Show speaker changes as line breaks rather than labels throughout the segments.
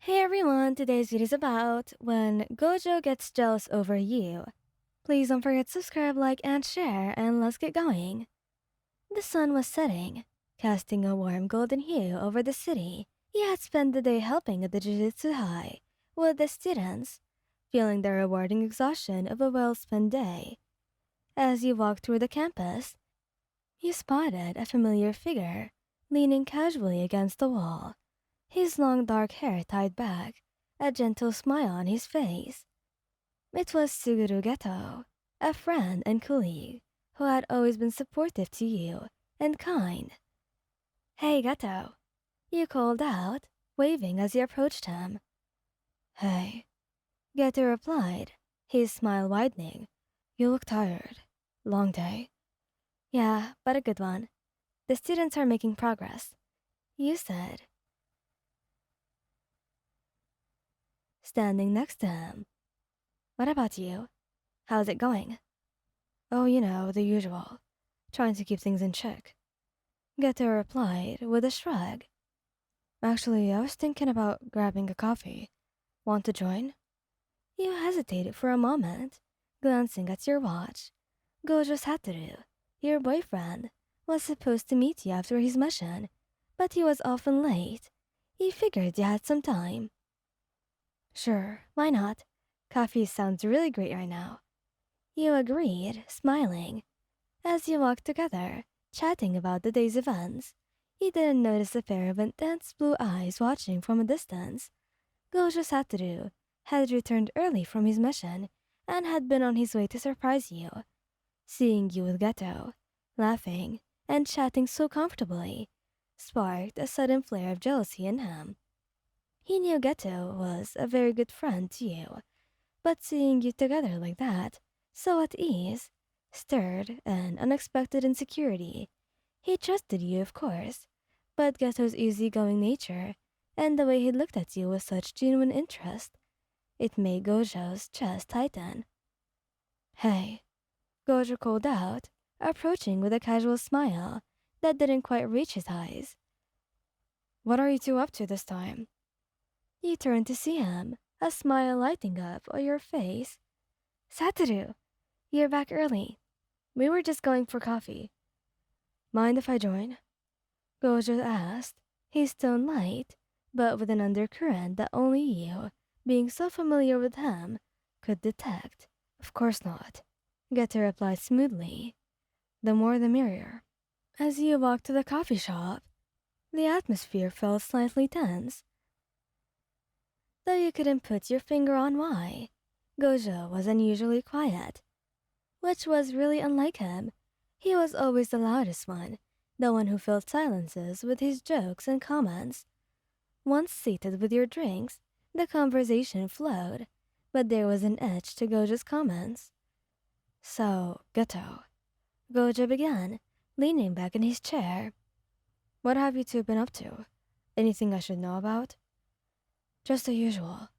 Hey everyone, today's video is about when Gojo gets jealous over you. Please don't forget to subscribe, like, and share, and let's get going. The sun was setting, casting a warm golden hue over the city. He had spent the day helping at the Jujutsu High with the students, feeling the rewarding exhaustion of a well-spent day. As you walked through the campus, you spotted a familiar figure leaning casually against the wall, his long dark hair tied back, a gentle smile on his face. It was Suguru Geto, a friend and colleague who had always been supportive to you and kind. "Hey, Geto," you called out, waving as you approached him. "Hey," Geto replied, his smile widening. "You look tired. Long day." "Yeah, but a good one. The students are making progress," you said, standing next to him. "What about you? How's it going?" "Oh, the usual. Trying to keep things in check." Geto replied with a shrug. "Actually, I was thinking about grabbing a coffee. Want to join?" You hesitated for a moment, glancing at your watch. Gojo Satoru, your boyfriend, was supposed to meet you after his mission, but he was often late. He figured you had some time. "Sure, why not? Coffee sounds really great right now." You agreed, smiling. As you walked together, chatting about the day's events, you didn't notice a pair of intense blue eyes watching from a distance. Gojo Satoru had returned early from his mission and had been on his way to surprise you. Seeing you with Geto, laughing and chatting so comfortably, sparked a sudden flare of jealousy in him. He knew Geto was a very good friend to you, but seeing you together like that, so at ease, stirred an unexpected insecurity. He trusted you, of course, but Geto's easygoing nature and the way he looked at you with such genuine interest, it made Gojo's chest tighten. "Hey," Gojo called out, approaching with a casual smile that didn't quite reach his eyes. "What are you two up to this time?" You turned to see him, a smile lighting up on your face. "Satoru, you're back early. We were just going for coffee." "Mind if I join?" Gojo asked, his tone light, but with an undercurrent that only you, being so familiar with him, could detect. "Of course not," Getter replied smoothly. "The more the merrier." As you walked to the coffee shop, the atmosphere felt slightly tense. Though you couldn't put your finger on why, Gojo was unusually quiet, which was really unlike him. He was always the loudest one, the one who filled silences with his jokes and comments. Once seated with your drinks, the conversation flowed, but there was an edge to Gojo's comments. "So, Geto," Gojo began, leaning back in his chair. "What have you two been up to? Anything I should know about?" "Just the usual,"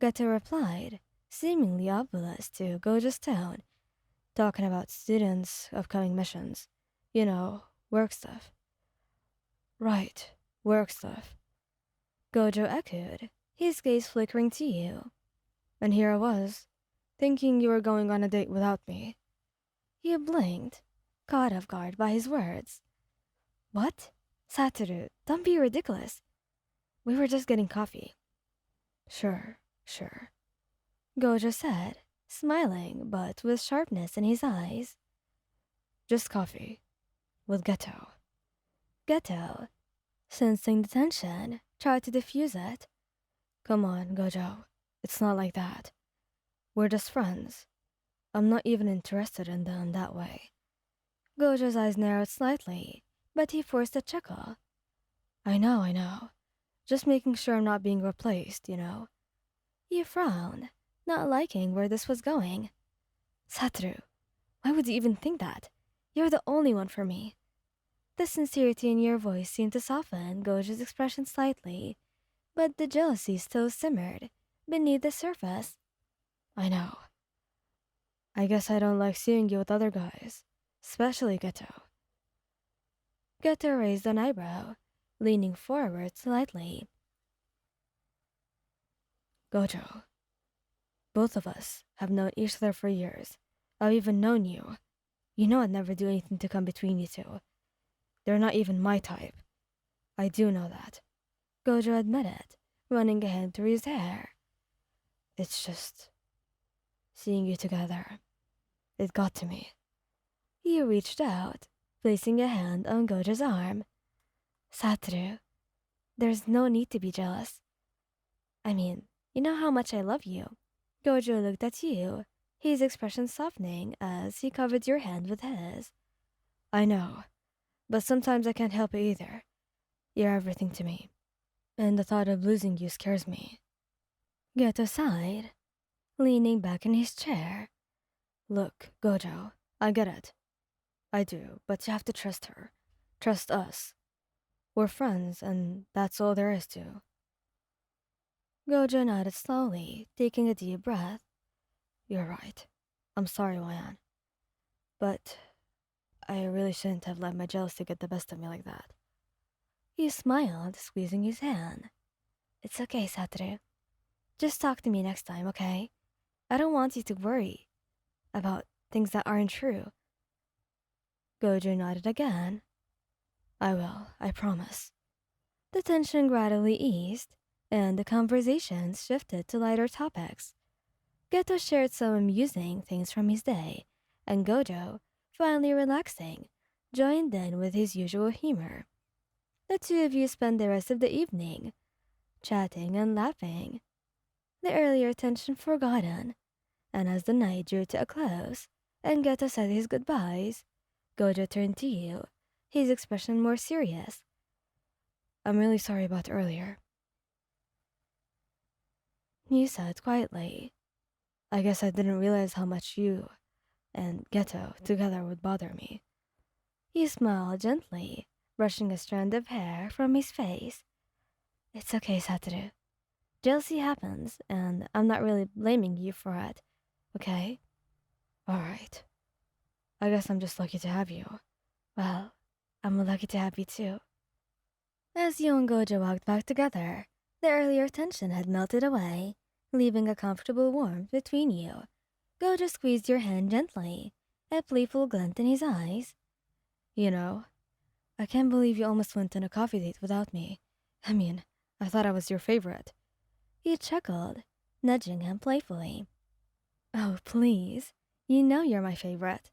Geto replied, seemingly oblivious to Gojo's tone. "Talking about students, upcoming missions. Work stuff." "Right, work stuff," Gojo echoed, his gaze flickering to you. "And here I was, thinking you were going on a date without me." You blinked, caught off guard by his words. "What? Satoru, don't be ridiculous. We were just getting coffee." Sure," Gojo said, smiling but with sharpness in his eyes. "Just coffee. With Geto." Geto, sensing the tension, tried to diffuse it. "Come on, Gojo. It's not like that. We're just friends. I'm not even interested in them that way." Gojo's eyes narrowed slightly, but he forced a chuckle. I know. Just making sure I'm not being replaced. You frowned, not liking where this was going. "Satoru, why would you even think that? You're the only one for me." The sincerity in your voice seemed to soften Gojo's expression slightly, but the jealousy still simmered beneath the surface. "I know. I guess I don't like seeing you with other guys, especially Geto." Geto raised an eyebrow, leaning forward slightly. Gojo, both of us have known each other for years. I've even known you. You know I'd never do anything to come between you two. They're not even my type. I do know that. Gojo admitted, running a hand through his hair. It's just seeing you together. It got to me. He reached out, placing a hand on Gojo's arm. Satoru, there's no need to be jealous. I mean, you know how much I love you. Gojo looked at you, his expression softening as he covered your hand with his. I know, but sometimes I can't help it either. You're everything to me, and the thought of losing you scares me. Geto sighed, leaning back in his chair. Look, Gojo, I get it. I do, but you have to trust her. Trust us. We're friends, and that's all there is to. Gojo nodded slowly, taking a deep breath. You're right. I'm sorry, Wayan. But I really shouldn't have let my jealousy get the best of me like that. He smiled, squeezing his hand. It's okay, Satoru. Just talk to me next time, okay? I don't want you to worry about things that aren't true. Gojo nodded again. I will, I promise. The tension gradually eased, and the conversation shifted to lighter topics. Geto shared some amusing things from his day, and Gojo, finally relaxing, joined in with his usual humor. The two of you spent the rest of the evening, chatting and laughing, the earlier tension forgotten, and as the night drew to a close, and Geto said his goodbyes, Gojo turned to you, his expression more serious. I'm really sorry about earlier. You said quietly. I guess I didn't realize how much you and Geto together would bother me. He smiled gently, brushing a strand of hair from his face. It's okay, Satoru. Jealousy happens, and I'm not really blaming you for it, okay? Alright. I guess I'm just lucky to have you. Well, I'm lucky to have you too. As you and Gojo walked back together, the earlier tension had melted away, leaving a comfortable warmth between you. Gojo squeezed your hand gently, a playful glint in his eyes. You know, I can't believe you almost went on a coffee date without me. I mean, I thought I was your favorite. He chuckled, nudging him playfully. Oh, please. You know you're my favorite.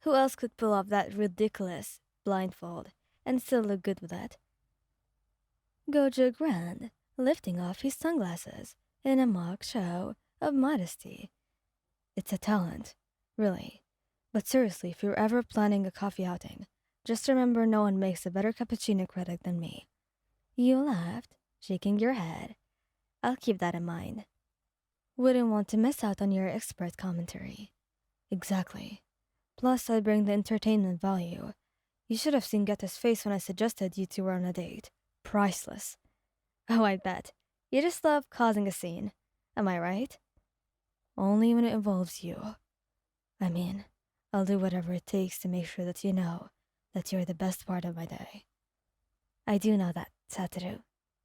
Who else could pull off that ridiculous blindfold and still look good with it? Gojo grinned, lifting off his sunglasses in a mock show of modesty. It's a talent, really. But seriously, if you're ever planning a coffee outing, just remember no one makes a better cappuccino critic than me. You laughed, shaking your head. I'll keep that in mind. Wouldn't want to miss out on your expert commentary. Exactly. Plus, I bring the entertainment value. You should have seen Geta's face when I suggested you two were on a date. Priceless. Oh, I bet. You just love causing a scene. Am I right? Only when it involves you. I mean, I'll do whatever it takes to make sure that you know that you're the best part of my day. I do know that, Satoru,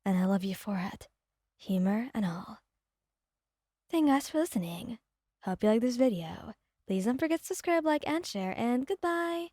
and I love you for it. Humor and all. Thank you guys for listening. Hope you like this video. Please don't forget to subscribe, like, and share, and goodbye!